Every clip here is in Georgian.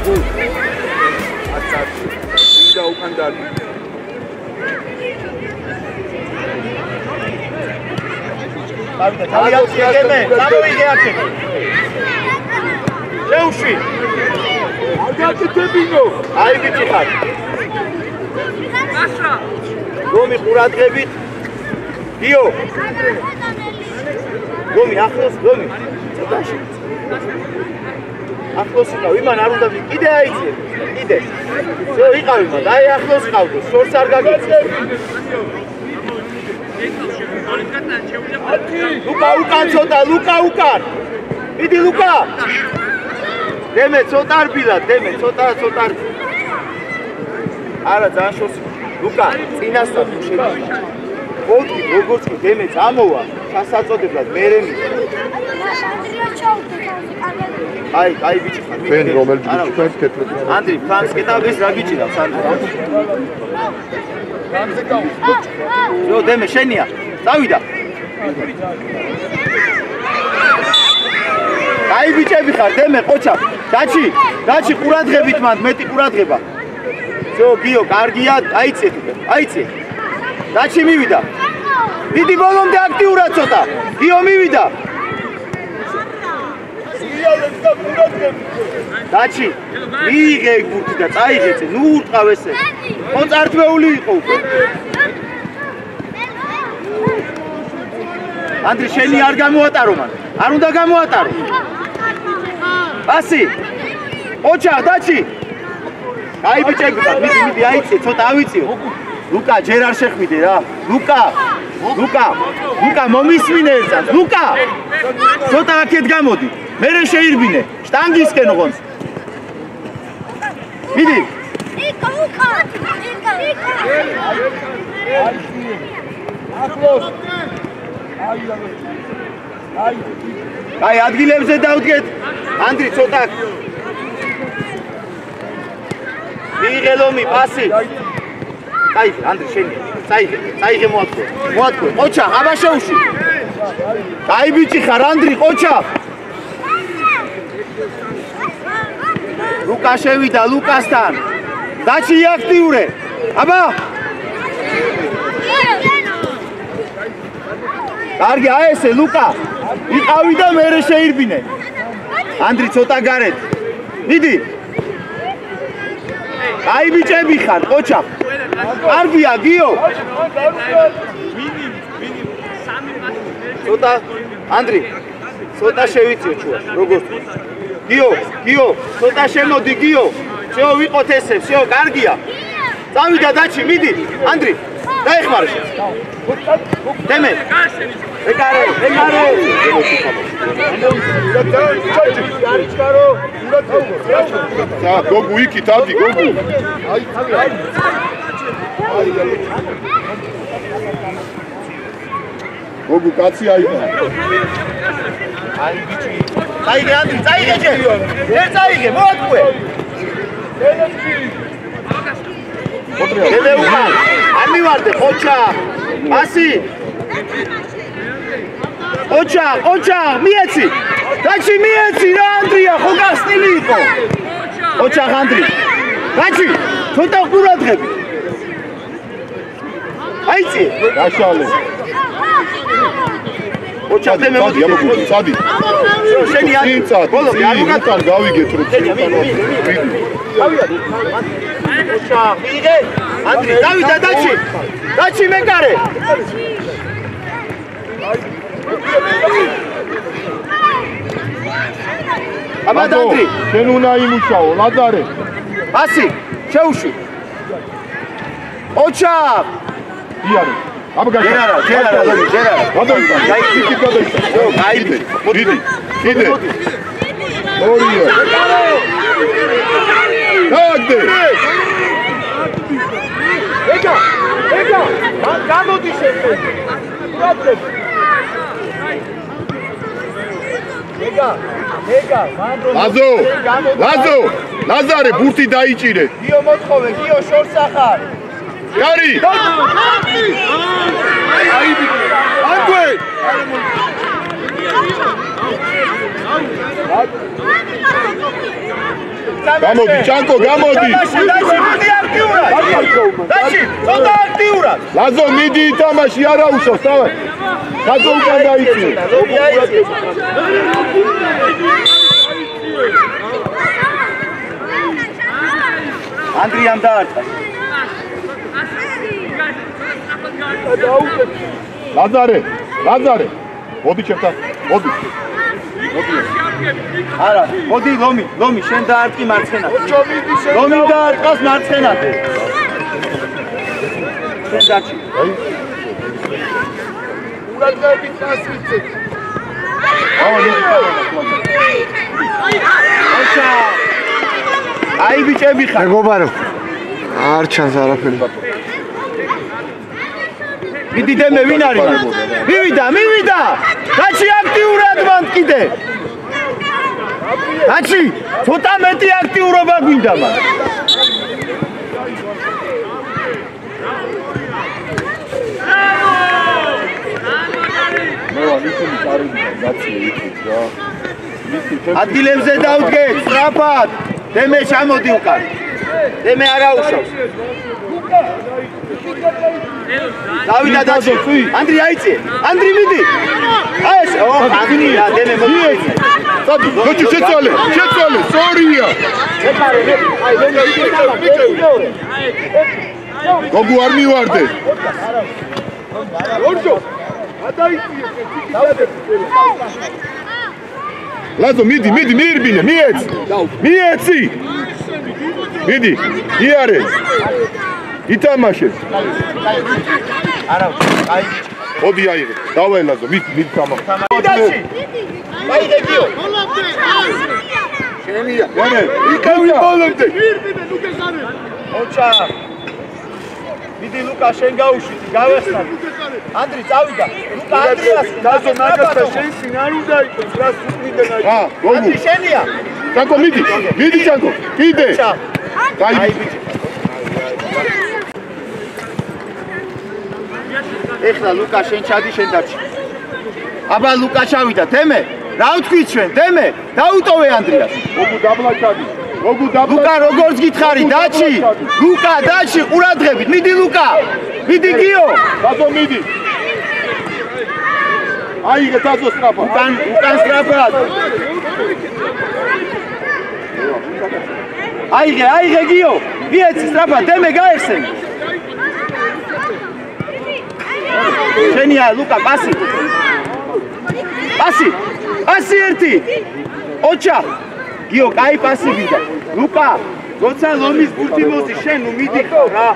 გოგო აცარში მინდა უკანდარი დავიდა თავიანთი ეგემე წამოვიდე აქ შეუში არ გაკეთებინო აი ბიჭი ხარ რომი ყურადღებით გიო რომი ახლოს რომი ცოტაში ახლოს იყავ იმან არ უნდა კიდე აიწე კიდე ზო იყავ იმან აი ახლოს ყავდო შორს არ გაგიწე ლუკა უკან ცოტა ლუკა უკან მიდი ლუკა დემე ცოტა რბილა დემე ცოტა არა ძალიან შორს ლუკა წინასთან შედი მოვდი როგორც კი დემე წამოვა ჩასაწოდებლად მერე აი ბიჭი ხარ თქვენ რომელ ჯგუფს თქვენს კეთილად ანდრი ფრანს კეთავს რა გიჭირავს ანდრი ფრანზე გავა ზო დემე შენია დავიდა აი ბიჭები ხარ დემე ყოჩა დაჩი ყურადღებით მანდ მეტი ყურადღება ზო გიო კარგია აიწე დაჩი მივიდა დიდი ბოლომდე აქტიურად ცოტა გიო მივიდა დაჩი მიიღე გურთი და წაიღეცე ნუ ურტყავ ესე კონცარტვეული იყო უკვე ანდრი შენი არ გამოატარო მან არ უნდა გამოატარო ასი ოჩა დაჩი აი ბიჭები მიდი აიწე ცოტა ავიწიო ლუკა ჯერ არ შეხვიდე რა ლუკა მომისმინე ერთად ლუკა ცოტა აქეთ გამოდი მერე შეირბინე შტანგისკენ ოღონდ მიდი იკა ახლოს აი ადგილებზე დავდგეთ ანდრი ცოტა მიიღე ლომი პასი აი ანდრი შენი წაიღე მოათქვე ყოჩა აბაშეუში აი ბიჭი ხარ ანდრი ყოჩა ლუკა შევიდა ლუკასთან დაჩი აქტიურე აბა კარგი აი ესე ლუკა იყავი და მერე შეირბინე ანდრი ცოტა გარეთ მიდი აი ბიჭები ხარ ყოჩა კარგია გიო ცოტა ანდრი ცოტა შევიწიო ჩუა როგორც გიო ცოტა შემოდი გიო შეო ვიყოთ ესე შეო კარგია წავიდა დაჩი მიდი ანდრი დაეხმარე დემე ეკარე და გოგუ იქით ადი გოგუ გოგუ კაცი აიღე აი ბიჭი წაიღე ანდრი წაიღე ჯერ წაიღე მოათქვე დემე უკან არ მივარდე ყოჩა ასი ყოჩა მიეცი დაჩი მიეცი რა ანდრია ხო გასწილი იყო ყოჩა ანდრი დაჩი ცოტა ყურადღები აიწი გაშალე ყოჩა დემე მოდი წადი შენი არი ბოლო არ გავიგეთ რომ ყოჩა მიიღე ანდრი დავიდა დაჩი მეკარე აბა ანდრი შენ უნდა იმუშაო ლადარე ასი შეუში ოჩა იარე აბა ჯერ არა გადაიცა გაიბე დიდი ორია დაგდე ეკა გამოდი შეხე ლაზო ლაზარე ბურთი დაიჭირე გიო მოთხოვე გიო შორს ახარ კარი აკვე გამოდი, ჩანკო, გამოდი. დაჩი, მიდი აქტიურად. დაჩი, ცოტა აქტიურად. ლაზო, მიდი ითამაში, არა უშავს, თავად. ხაზო უკან დაიწია. ანდრიამ დაარტყა. ლაზარე, ლაზარე. მოდი ჩემთან, მოდი. არა, მოდი ლომი, შენ დაარტყი მარცხენად. ლომი დაარტყას მარცხენად. შენ დაჩი. ურაგებით მასვიცეთ. აი ბიჭები ხარ. მეგობარო. არ ჩანს არაფერი. მიდი დემე ვინ არის? მივიდა. დაჩი აქტიურად მანდ კიდე. დაჩი, ცოტა მეტი აქტიურობა გვინდა მან. ადგილებზე დავდგეთ, სწრაფად. დემე ჩამოდი უკან. დემე არა უშავს. დავიდა დაჩი. ანდრი აიწიე. ანდრი მიდი. აი ეს, ანდრი, დემე მოდი. სადი, გოჩი შეცვალე, სწორია. აი გოგუ არ მივარდე. ორჯო. გადაიწიე. ლაზო, მიდი, მიირბინე, მიეცი. მიდი, იარე. ითამაშე. არა, აი. მოდი აიღე. დავაი ლაზო, მიდი თამაში. დაჩი. აიღე გიო. შენია. ვერე, იქავი ბოლომდე. ოჩა. მიდი ლუკა შენ გაუშვი, გავეხსნათ. ანდრი წავიდა. ლუკა ანდრიას, ლაზო ნაკაცა შენ წინ არ უნდა იყოს, რას უყრიდან აი. გოგუ. ანდრი შენია. ჩანკო, მიდი ჩანკო. კიდე. აი ბიჭი. ეხლა ლუკა შენ ჩადი შენ დაჩი. აბა ლუკა ჩავიდა, დემე. რა ვთქვით ჩვენ, დემე? დაუტოვე ანდრიას. გოგუ დაბლა ჩადი. ლუკა როგორც გითხარი, დაჩი. ლუკა, დაჩი, ყურადღებით. მიდი ლუკა. მიდი გიო. ლაზო, მიდი. აიღე თაზო სწრაფად. უკან სწრაფად. აიღე გიო. მიეცი სწრაფად, დემე გაეხსენი. შენია ლუკა, პასი. პასი ერთი. ოჩა. გიო, კაი პასი ვიდა. ლუკა, როცა ლომის ბურთი მოძი, შენ ნუ მიდი ხარ რა.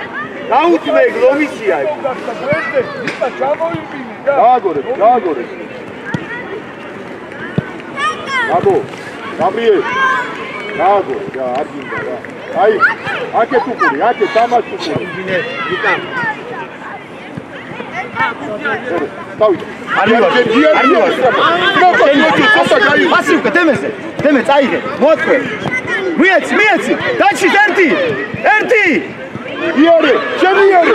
დაუთმე ლომისია. გააგორე. აბო, გაბრიელ. გააგორე, არ გინდა რა. აი, აკეთ უყური, თამაში უყური. ლუკა. დავით. არ პასი უკა დემეზე. დემე წაიღე. მოთქვე. მიეცი. დაჩი ერთი. იარე, შენიარე.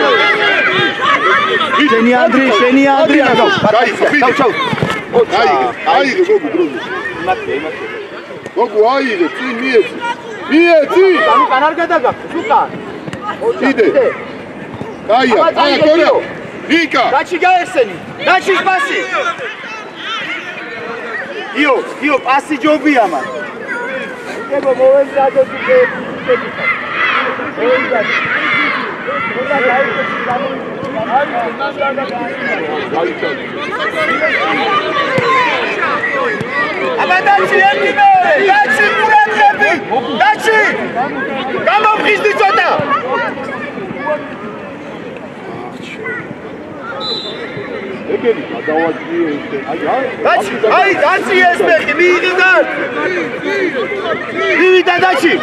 შენი ანდრი ნაგავ. ჩაუ. აიღე გოგუ დროზე. გოგუ აიღე, წინ მიეცი. ლუკა არ გადაგაქვს, ლუკა. კიდე. გაია, გორა. ვიკა. დაჩი გაეხსენი. დაჩის პასი. იო, პასი ჯობია მან. იგებო მოვეზრადოთ იქე. აბა დაჩი ერთი მეორე. დაჩი ყურადღები. დაჩი. გამომხიზდი ცოტა. ეგენი გადავაჭრიე ისე. აი, დაჩი ეს მეხი, მიიღიდა. მივიდა დაჩი.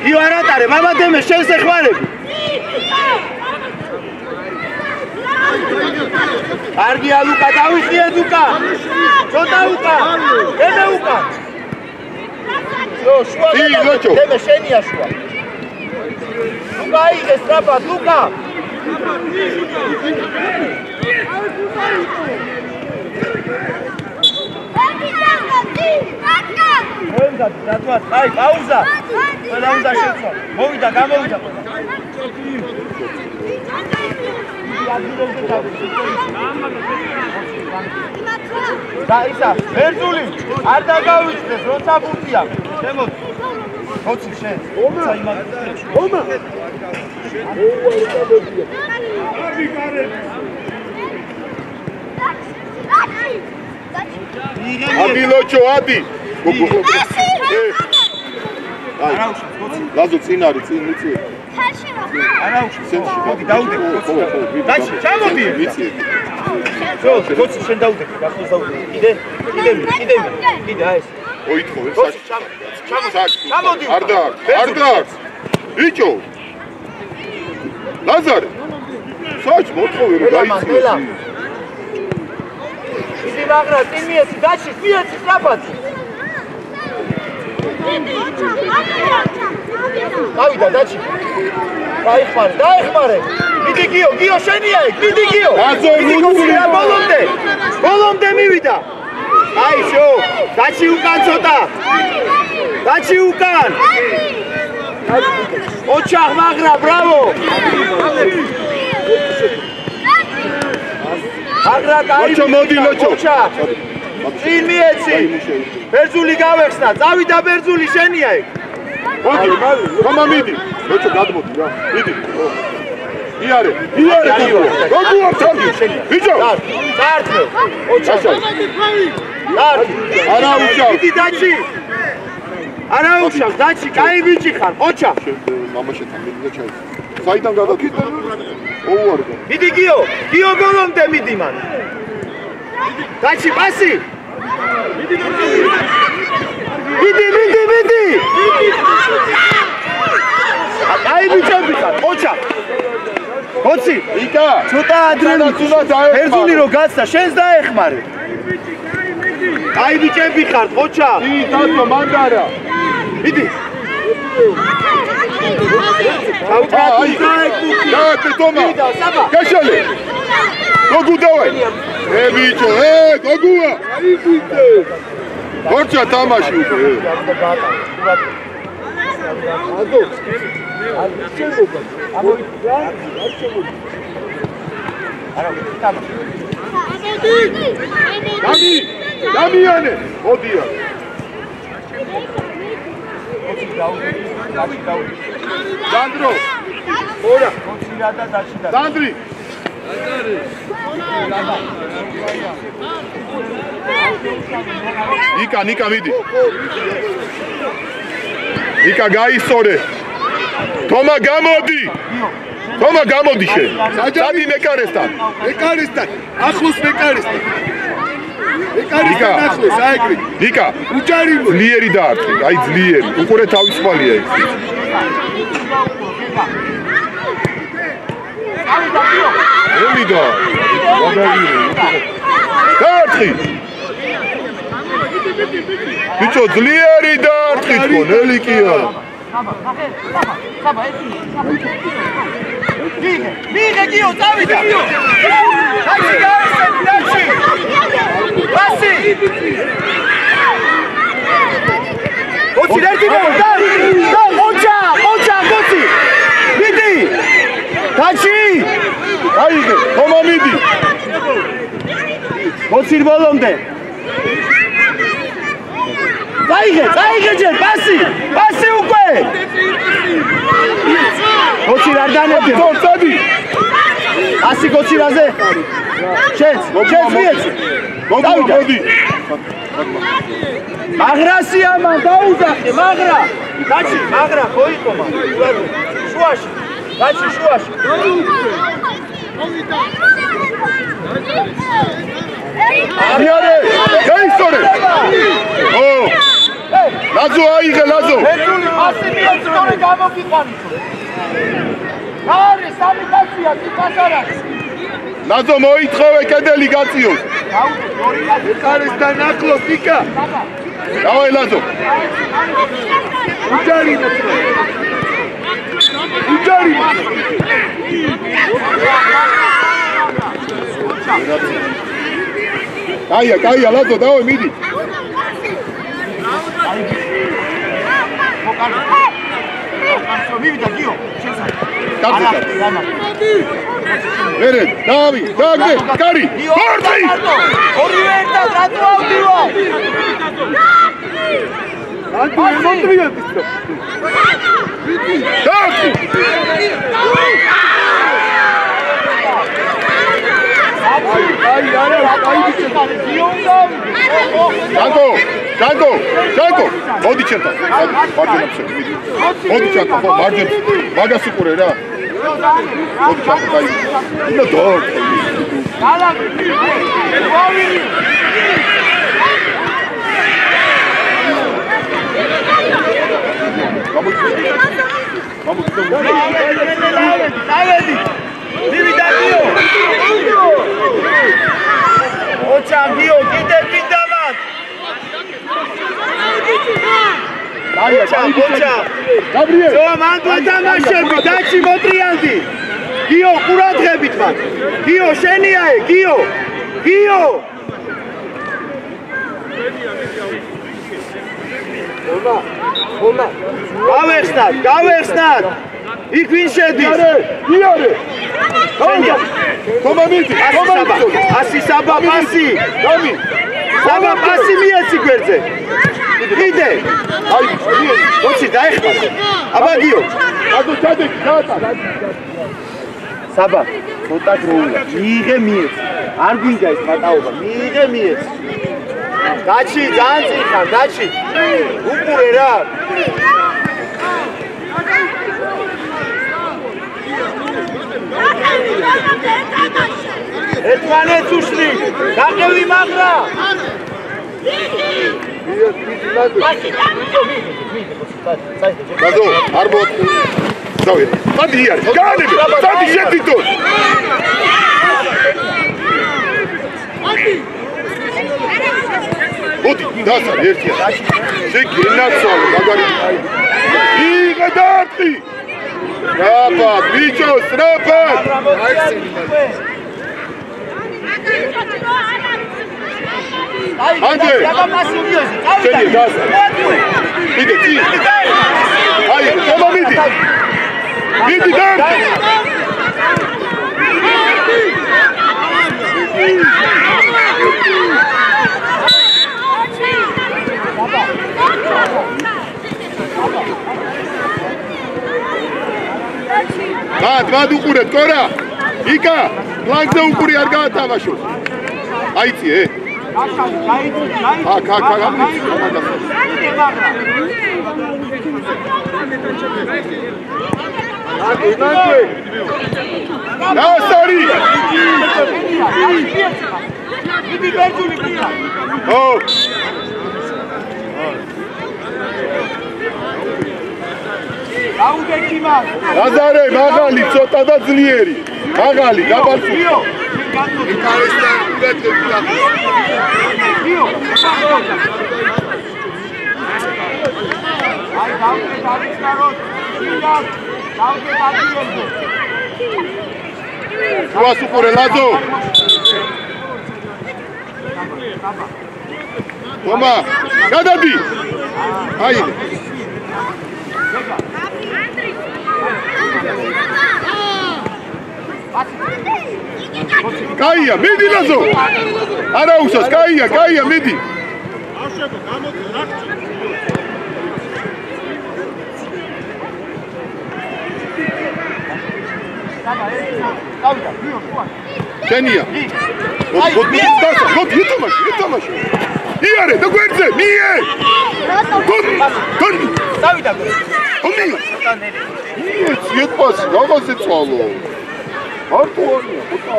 იო არ ატარე, მამა დემე, შენს ეხმარები. კარგია ლუკა, დავიხიეთ უკა. ცოტა უკა. დემე უკა. შუა დემე, შენია შუა. ლუკა აიღე სწრაფად, ლუკა. შემდგარ რატოა აი პაუზა ყველა უნდა შეცვალო მოვიდა გამოვიდა და ისა ბერძული არ დაგავიწყდეს როცა ბურთია შემოდი როცი შენ ცა იმაგრებს ომა ადი ლოჩო ადი ლაზო წინ არის წინ მიცი არა უშენ მოდი დაუდე დაჩი ჩამოდი მიცი როცი შენ დაუდე გახოს დაუდე კიდე ეს ოითხოვე ჩამოდი არ დარ ბიჭო ლაზარე საჭ მოთხოვე რომ დაიწყო იდი მაგრა წინ მიეცი დაჩი მიეცი სტრაფაცი დავიდა დაჩი დაიხმარე მიდი გიო შენია ეგ მიდი გიო ბოლომდე მივიდა აი შო დაჩი უკან ცოტა დაჩი უკან ოჩახ მაგრა ბრავო მაგრა ლოჩო მოდი ლოჩო წინ მიეცი ბერძული გავეხსნა წავიდა ბერძული შენია ეგ მოდი ხომა მიდი ლოჩო გადმოდი რა მიდი იარე გოგუა თავი ბიჭო წართვე ოჩახ არა უშავ დიდი დაჩი არა უშავ დაჩი კაი ბიჭი ხარ ოჩახ მამაშეთან მიდი და ჩაი საიდან გადაგიდა ოუარდა მიდი გიო ბოლომდე მიდი მან დაჩი პასი მიდი აი ბიჭები ხარ ოჩახ ოცი იკა ცოტა ადრე ბერძული რო გასცა შენს დაეხმარე აი ბიჭები ხარ ოჩახ დათო მანდარა მიდი Toma! Cachale! Gogu давай! Bicho, Gogua! Força tamaşı upe. Dami yani! O diyor. Sandro! Ora! Sandri! Nika vidi! Nika gaisore! Toma gamodi še! Sadi Mekarestan! Ahlus Mekarestan! Nika! Zlieri daartri, ai zlieri! Ukure tavispalia ik! Elida! Daartri! Bicho, zlieri daartri tkon, elikia! Mige, Gio, zavida! Daci! Passi! Gocci, derti bol, dai! Mocha, Gocci! Midi! Daci! Haydi, toma midi! Gocci bolomde! Zaige, passi ukve! Gocci, ardanebde! Sadi! Passi Gocci raze! Şens miyeti! Godi! Magrasi aman, dauzakhe, magra! Daci, magra, koikoma! Şuaşı! Daci, şuaşı! Iare! Gaisore! Oh! Lazo aige, Lazo! Benzuli, passi miyeti, dore gamokiqvanitso! Ari, sami katsiya, tikasara! Lazo moitkhove kedeli gatsios! Mekarestan ახლოს, Nika! Davai, Lazo! Ucari! Caia, Lazo, davai, midi! მივიდა გიო ვერე დავი დაგე კარი გორდი ორივე ერთად რატო ავდივარ ანტი მოტრიეთ დაგე აი არა აი გიო ჯანკო ჯანკო ჯანკო მოდი ჩემთან მარჯვენა ფსე მოდი ჯანკო ხო მარჯვენა მაგას უყურე რა მოდი ჯანკო დაი ინა დორ გალავი ვოვი დავედი მივიდა გიო ოჩა გიო კიდე მინდა მათ ოჩა გაბრიელ ზო მან დათამაშები დაჩი მოტრიანდი გიო ყურადღებით მათ გიო შენია გიო გიო ხომა გავეხსნათ იქ ვინ შედის იარე შენია ხომა მიდი ასი საბა პასი დამი საბა პასი მიეცი გვერდზე კიდე აი მოჩი დაეხმარ აბა გიო ადო ჩადე ჩატა საბა ცოტა დროულა მიიღე მიეცი არ გვინდა ეს მატაობა მიიღე მიეცი დაჩი ძალიან წიხარ დაჩი უყურე რა ერთმანეთს უშლი გაყევი მაგრა დადო არ მოთ დავი მადი იარე განები დადი შეთითო მოდი დასა ერთია შეგენაცვალე მაგარი იღე დარტი რაფა ბიჭოს რაფა ანდე შენი დასა იდე წი აი ხომა მიდი მიდი დარტი მად უყურეთ კორა იკა ფლანგზე უყური არ გაათამაშოს აიცი აქ დასარი ლაზარე მაღალი ცოტა და ძლიერი მაღალი გაბარცუ იკარესთან უბეთები და აი დავკე დავისკაროთ დავკე დადიელზე შუას უყურე ლაზო ხომა გადადი აი კაია მიდი ლაზო არა უსოს კაია მიდი შენია მოდი ითამაშე იარე და გვერდზე მიე გონი დავიდა ომი მიე პასი რაღაცე წვალო მარტო არია ხოთა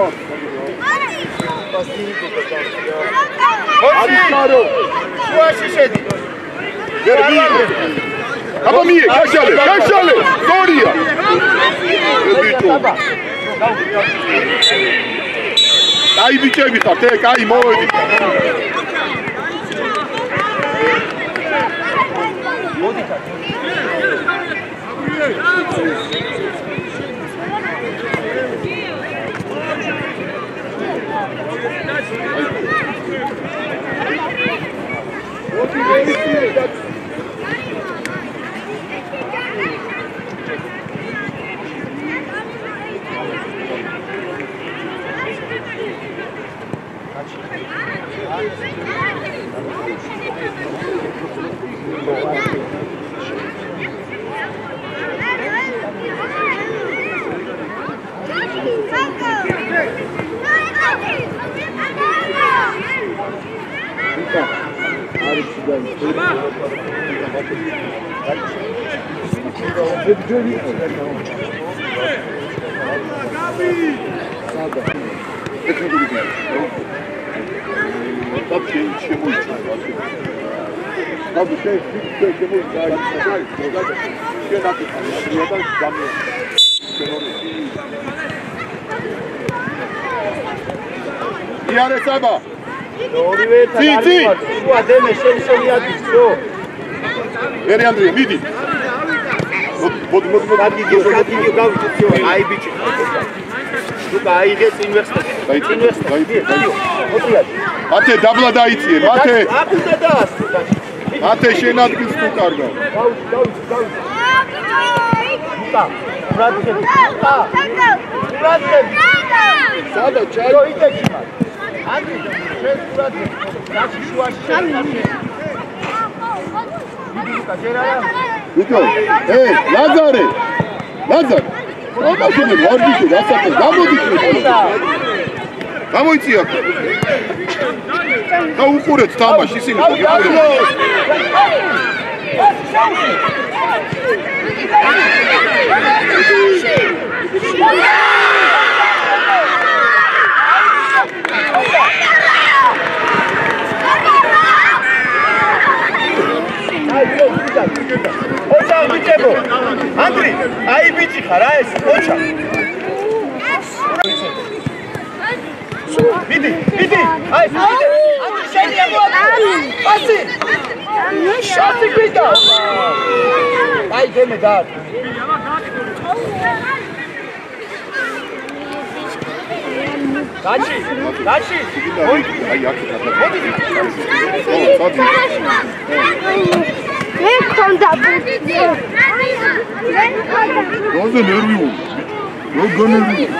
მოჩი შუაში შედი აბა მიე გაშალე გორია აი ბიჭები ხართ აი მოვედი იარე საბა ორივე ადემე შენ ადის ხო ვერი ანდრია მიდი მოდი გაგიგიო გავიწიო აი ბიჭი ლუკა აიღე წინ ვერცხლი მათე დაბლა დაიწიე მათე აკუდა და მათე შენ ადგილს თუ კარგავ ლუკა ბრატები სადა ჩაი იდექი მაგ ანდრი შენ ბრატები რაში შუაში ლუკა ჯერაა ვიტო ლაზარე აბაშინე ვარჯიში დასაწყე გამოდი გამოიწია და უყურეთ თამაში ისინი ოჩა ბიჭებო ანდრი აი ბიჭი ხარ რა ეს ოჩა მიდი აი ანდრი შენი პასი შატი გიდა აი გემე და გაჩი აი აქ მე ხონდა როზე ნერვიულ რო განერვიულ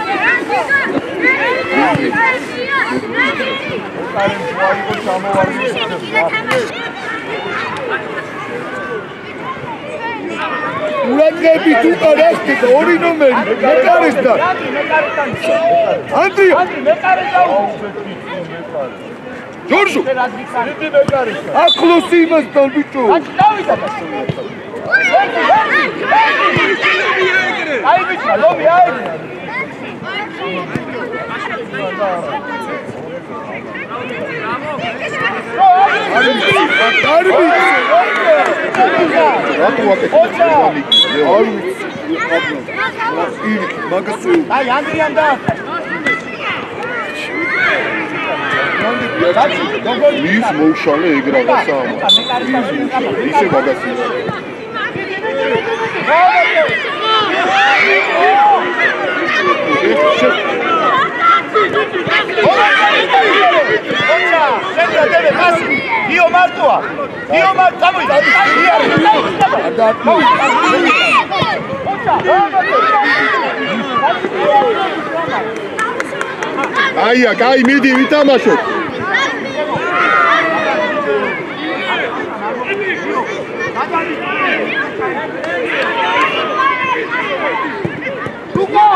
ურაგები თუ კარასკი და ორი ნომერი მეკარეს და ანდრია ჯორჯო ახლოს იმასთან ბიჭო აი ბიჭა ლობი აი აი ანდრიან და ის მოუშალე ეგ რაღაცა ისე მაგასია გიო მარტოა წამოიდა აი მიდი ვითამაშოთ ლუკა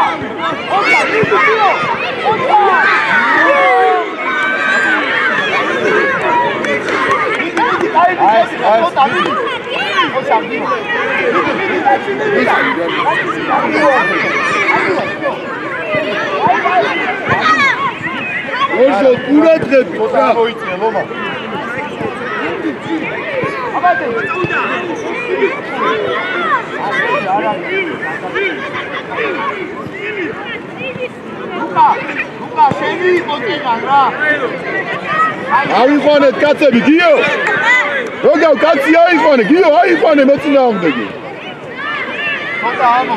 ოჩა მიდი გიო ოჩა ოსო ყურადღები რა მოიწე ლომა აბადე ლუკა შენი კონტეგან რა აიყვანეთ კაცები გიო როგავ კაცი აიყვანე გიო აიყვანე მოწინააღმდეგე ხოდა ამო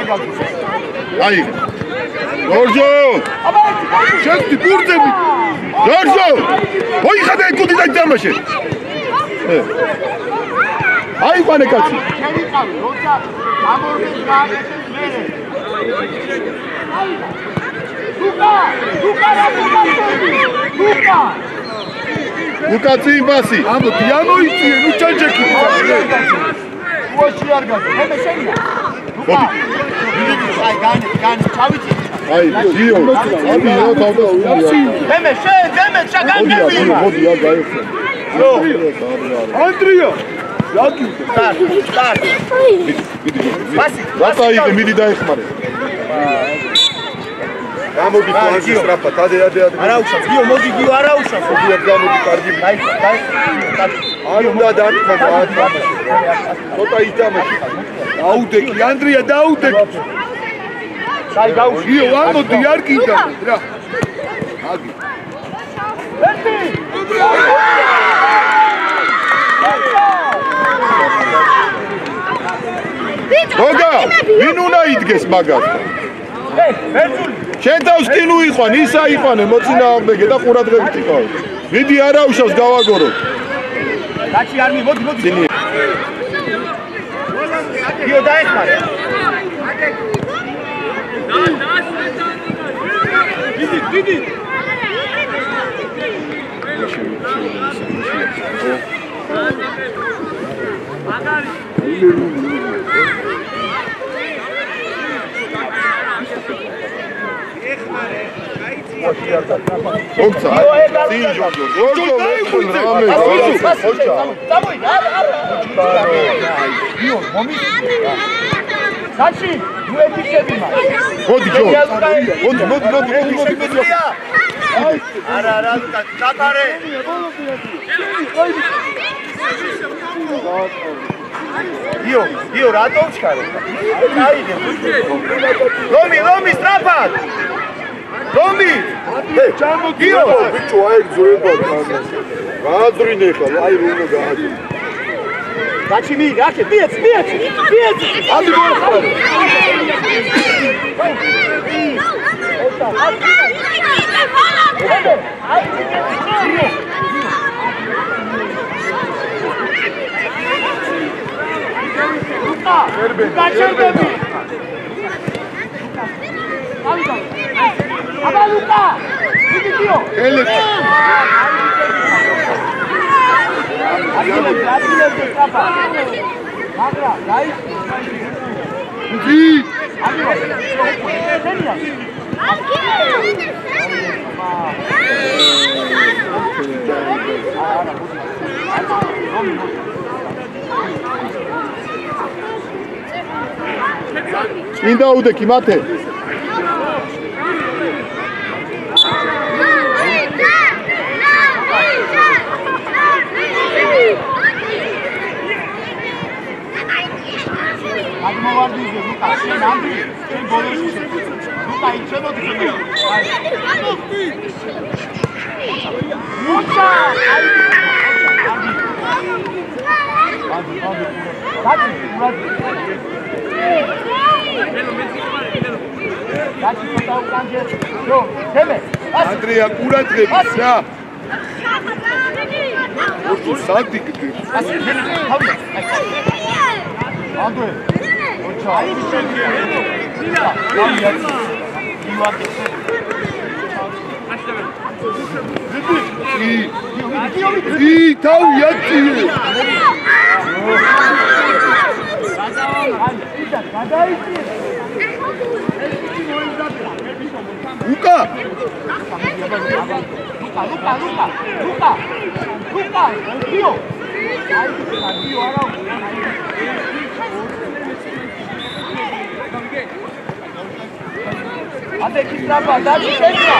აი ჯორჯო შევდი ბურთები ჯორჯო მოიხადე კუდი და დამაშე აი ყანე კაცი შევიყავი როცა გამორგეს გააკეთეს მერე ლუკა წინ პასი ამოდი ამოიწიე ნუ ჩანჯექი უაში არ გაძე მე შენია ლუკა აი განი ჩავიწი აი დიო ამი რა თავდა მე შეგანგები მოდი არ გაიხსენ ანდრია რაგი სტარტ პასი რატო იგი მიდი დაეხმარე გამოდი პლანში სტრაფად ადე არა უშავს გიო მოდი გიო არა უშავს მოდი არ გამოდი კარგი დაი არ უნდა დარტყმა ცოტა იტამაში დაუდეკი ანდრია დაუდეკი დაი გაუშვი გიო ამოდი არ კიდე რა აგი გოგა ვინ უნდა იდგეს მაგასთან ბერძული შენ თავს კინუ იყვან ის აიყვანე მოწინააღმდეგე და ყურადღებით იყავ მიდი არა უშავს გავაგორო გაჩი არ მოდი გიო დაეხმარე დიდი ოპცა წინ ჯორჯო რამე დავუი გიო მომიწია გაჩი უეთიშები მაგ მოდი ჯო მოდი არა დაკარე გიო რატო ვჩქარე აიდე ლომი სტრაფად ლომი გიო ბიჭო აი ზურება გააძრინე ხა აი რომ გააძრინე გაჩი მიიღე აქე მიეც ამი მოეხარე გაჩერდები აბა ლუკა დიდი გიო ელეთ აგილებს აბა მაგრა დაი დი წინ დაუდეკი მათე აღმოვარდიზე ლუკა შენ ამბი შენ ბოლოში ლუკა იცემოდი მოცა ანდრია ყურადღებით რა ურთუ სადიგდი ანდრე მოცა ი თავიათიე უკა ლუკა გიო არა ანდე კისტრაფა დაჩი შენია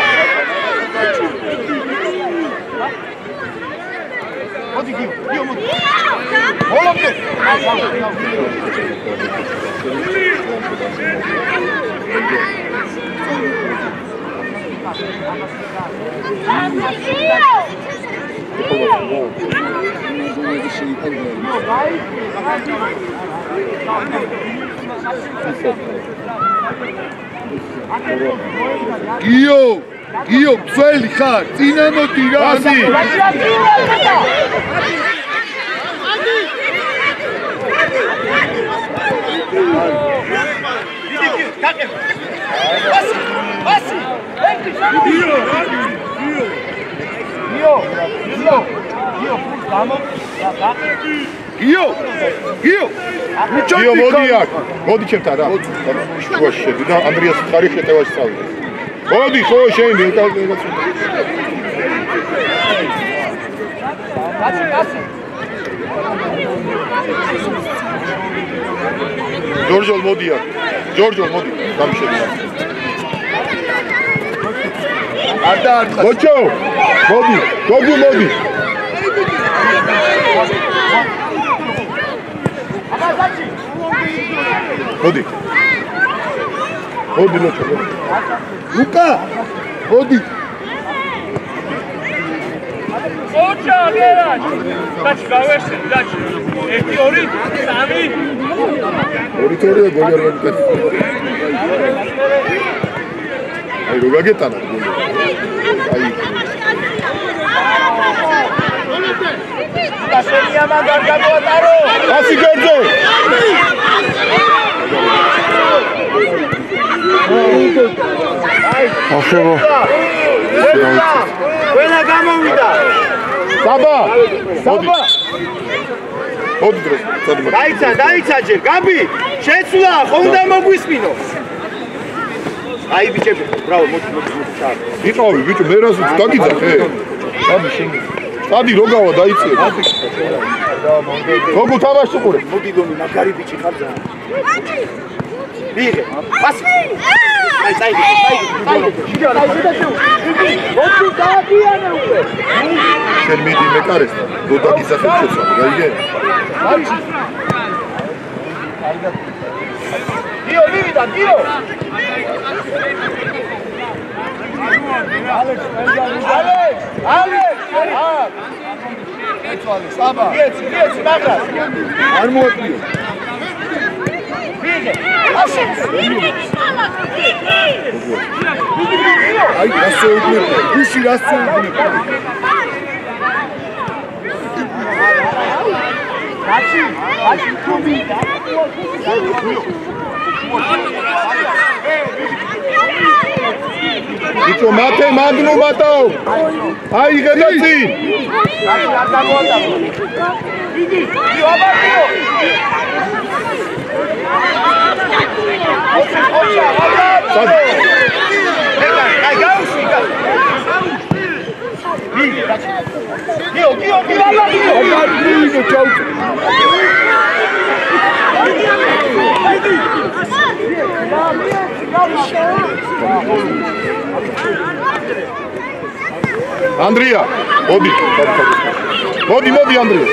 მოდი გიო მოდი ბოლომდე გიო, ძველი ხარ, წინა მოდი რა. ასი. გიო, მოდი აქ. მოდი ჩემთან რა. შუაში შედი და ანდრიას ხარი შეტევაში წავიდე. მოდი, ხო, შენ დეტალებს. ჯორჯო, მოდი აქ. ჯორჯო, მოდი. გამიშედი. არდა. მოჩო. მოდი. გოგუ მოდი. მოდი. მოდი ლოჩო. ლუკა, მოდი. ოჩა გერაჯ. დაჩი გავერსე, დაჩი. 1 2 3 ორიტორია გოლი არ გაკეთე. აი რო გაგეტანა გოლი. აი გასენია მაგარ გამოატარო. ასი გერძე. ახლა ვენა გამოვიდა. საბა. მოდი დროს, წადი. დაიცა ჯერ, გაბი, შეცვლა, ხომ უნდა მოგვისმინო. აი ბიჭები, ბრავო, მოდი, ჩარ. იყავი, ბიჭო, მე რას დაგიძახე? წადი შენ. წადი რო გავა დაიწიე. გოგუ თამაში უყურე. მოდი გონი, მაგარი ბიჭი ხარ ძა. ვიღე, პასი. აი. მოდი დააბიანე უკვე. შენ მიდი მეკარეს და რო დაგიძახე შეცვალე, გაიგე? გიო, მივიდა, გიო. ალექს, ეცვალე, საბა. გიეცი, მაგრას. არ მოაკლია. ვიღე, ასე. აი, გასწორებული. გუში გასწორებული. Açı kubi. ბიჭო, მათე მანდნო მათაო. აი ღედაცი. Andrija, odi. Odi, Andrija.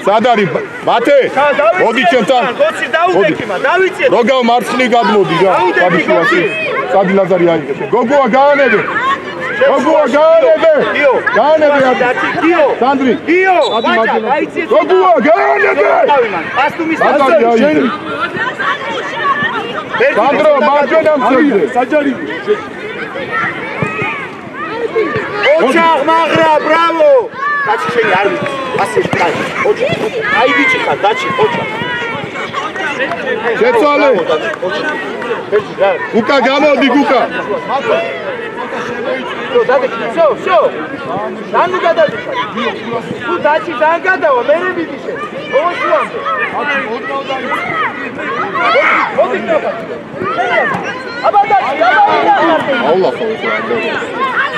სადარი მათე მოდი ჩემთან გოცი დაუდექიმა დავიწე როგავ მარცხნი გადმოდი რა საბიშუაში სადი ლაზარი აიღე გოგოა გაანებე გიო გაანებე გიო სანდრი გიო სადი მარჯვენა დაიცი გოგოა გაანებე პასტუმის ლაზარი აიღე სანდრო მარჯვენა მცოდე საჯარი ოჩაღ მაგრა ბრავო დაჩი შენი არ ვიცი ასე შკაი ოჩა აი ბიჭი ხარ დაჩი ოჩა შეცვალე გუკა გამოდი გუკა შო დანუ გადადიხარ თუ დაჩი დან გადავა მე მივიდი შენ ოშუამდე მოდი აბა დაჩი აულა ხო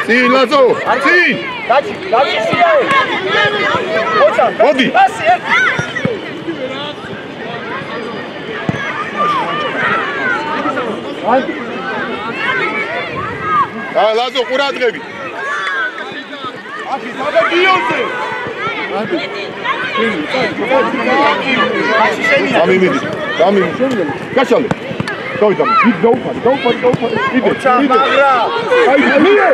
წინ ლაზო წინ დაჩი სია ოჩა მოდი ასე ერთი ლაზო ყურადღები. აკი დაგიოზე. გამიმიდი. გაშალე. დავიდა. დაუფარი. იდე. ჩამაგრა. აი, მიე.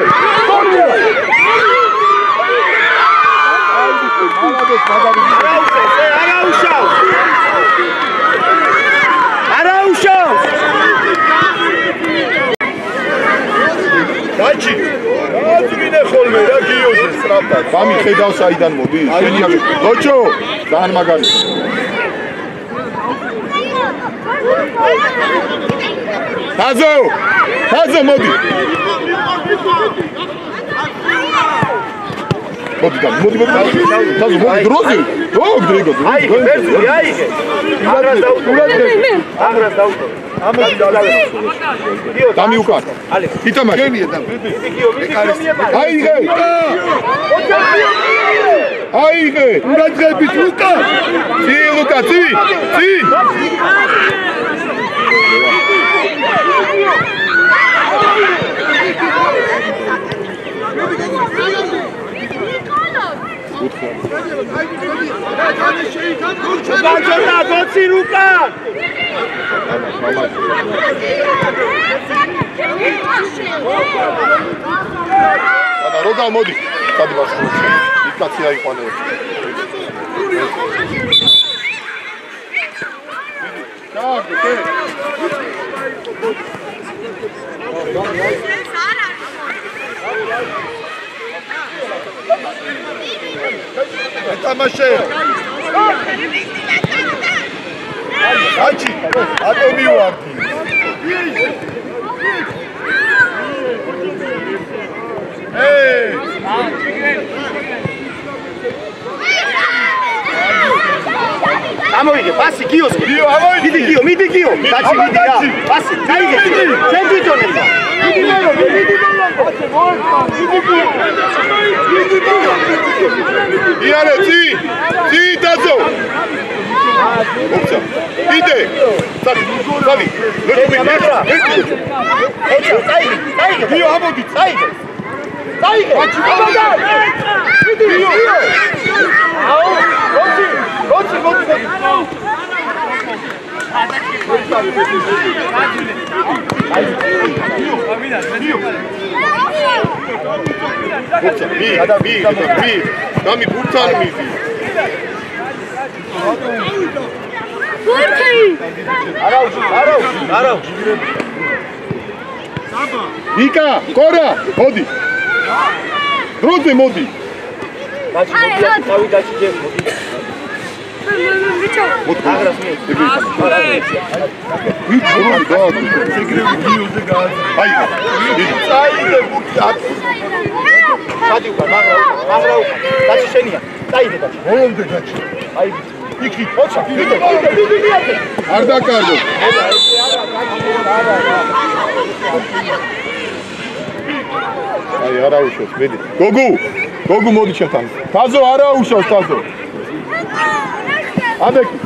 გოლია. არაუშავს. დაჩი. დაძვინე ხოლმე რა გიოზე სწრაფად. გამი ხედავს აიდან მოდი. შენია. ლოჩო, ძალიან მაგარი. თაზო მოდი. მოდი. თაზო მოდი დროზე. დრიგო. აიღე, ბერძული, აიღე. აღრას დაუწო. ამას დავუწო. დამიუკარ. იტამაშ. გენია და. აიღე. ყურადღებით ლუკა. ლუკა, ცი. გაჭირდა გოცი ლუკა. და როგა მოდი. სადი ვარ. იკაცი აიყვანე. ეთამაშე. დაჩი. ატო მივარდი. ამოვიგე, პასი გიოს. მიდი გიო. დაჩი მიდი რა. პასი, დაიგე. შენ თვითონე. იარე, ცი დაზო. ოპცა. იდე. სავი. დაიგე. გიო ამოდი. დაიგე. მიდი. აუ, გოცი. გამი ბურთან მიდი. არაუ. იკა, კორა, მოდი. დროზე მოდი. დავი დაჩი ჯერ მოდი. აღრას მე. აი, წაიდე ბურთი. სადი უკან, მაგრა უკან. დაჩი შენია. წაიდე დაჩი. ბოლომდე დაჩი. აი, იქით. ოჩა, მიდი. არ დაკარგო. აი, არაუშავს, მედი. გოგუ მოდი ჩემთან. თაზო არაუშავს, თაზო. აბეკი.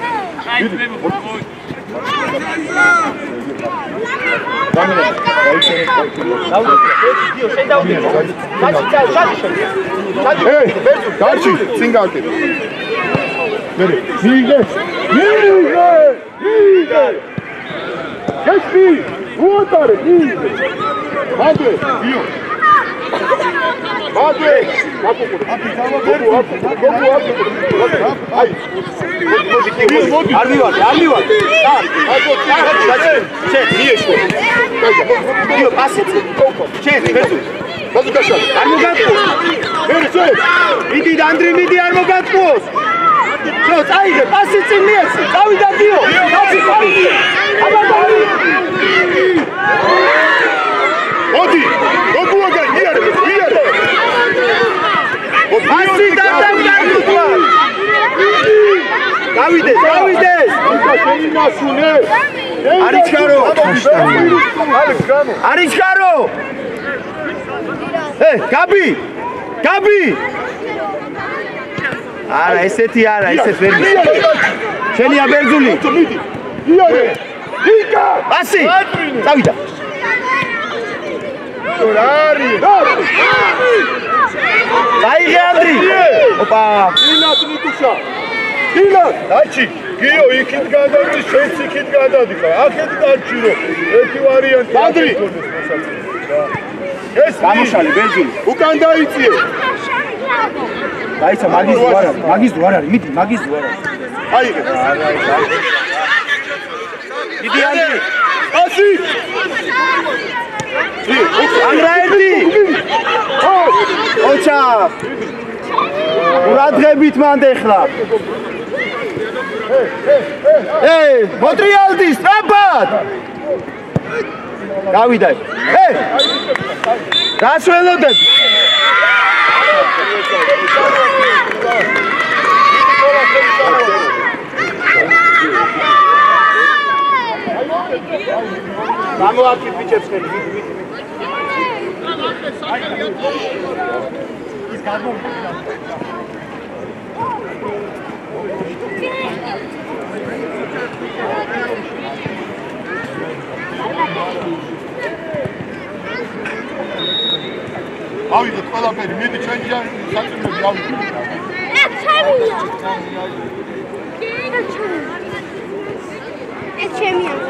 Darci, singate. Miğe. Geçti. Bu atarı. Hadi. Diyor. Hadi. Arriva. Çek, niye şu? Diyor, basit. Çek, bezul. Nasıl kaçar? Armogatkos. Midi, Andri, Armogatkos. Čo, ajde, basit nijec. Davida dio. Daci, basit. Odi. Goguaga, iare. Basit, Davides. Arichkaro. Gabi. Ara, ესეთი არა, ესეთ ვერ. შენია ბერძული. იკა. ბასი. წავიდა. რარი? დაიღე ანდრი. ოპა. დილად ნიკუშა. დილად. დაჩი. გიო იქით გადავდი, შენც იქით გადავდიხარ. აქეთ დაჩი რომ ერთი ვარიანტი. ანდრი. ეს გამოშალი ბერძული. უკან დაიწიე. დაიცა მაგის ზუ არ არის, მაგის ზუ არ არის, მიდი მაგის ზუ არ არის. აიღე. დიდი ანდრი. ასი. ანგრაერთი. ოჩა. ყურადღებით მანდ ეხლა. მოტრიალდი სწრაფად. გავიდა. რას ველოდებ? გამოაკით ბიჭებს ხელი. ის გამომიდა. ავიდეთ ყველაფერი, მიდი ჩვენი საწმელი ავიდეთ. ეს ჩემია.